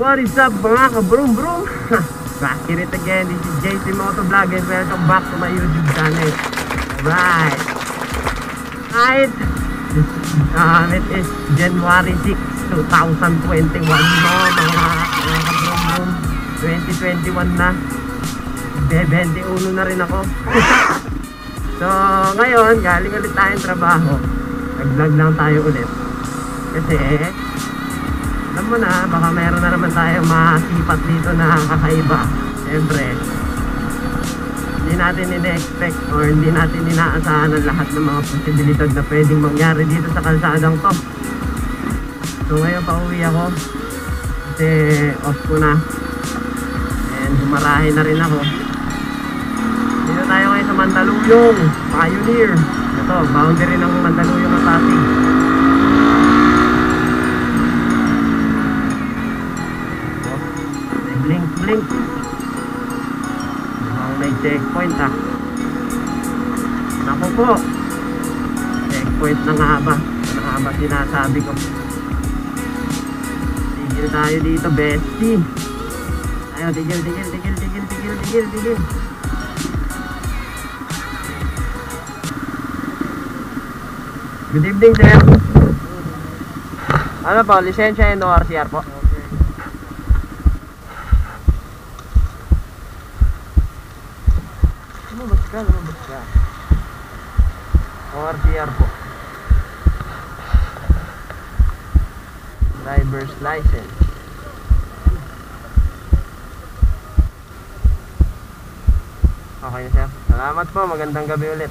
What is up mga ka-broom broom? Back here it again, this is JC Motovlog and welcome back to my YouTube channel. Right. It is January 6, 2021 mga ka-broom broom. 2021 na. 21 na rin ako. So ngayon, galing ulit tayong trabaho. Nag-vlog lang tayo ulit. Kasi alam mo na, baka meron na naman tayong masipat dito na kakaiba. Siyempre, hindi natin ina-expect or hindi natin inaasahan ang lahat ng mga posibilidad na pwedeng mangyari dito sa kalsadang to. So ngayon pauwi ako kasi off ko na and humarahe na rin ako. Dito tayo ngayon sa Mandaluyong, Pioneer. Ito, boundary ng Mandaluyong at Pasig. Blink blink. May checkpoint Naku po, checkpoint na nga ba? Ano nga ba sinasabi ko? Tigil tayo dito, bestie. Tayo, tigil. Good evening, sir. Ano po, lisensya and ORCR po? Lumabas ka. ORCR po. Driver's license. Okay sir. Salamat po. Magandang gabi ulit.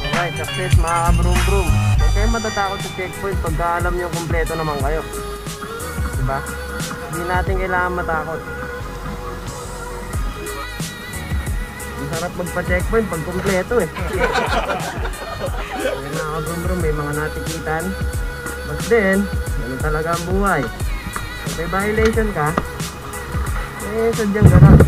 Alright, success mga ka-broom broom. Huwag kayong matatakot sa checkpoint pagka alam nyo kumpleto naman kayo. Diba? Hindi natin kailangan matakot. Sarap magpa-checkpoint pag kumpleto eh. Yan mga ka-broom, may mga natikitan. But then, ganun talaga ang buhay. Kung may violation ka, sadyang gano'n.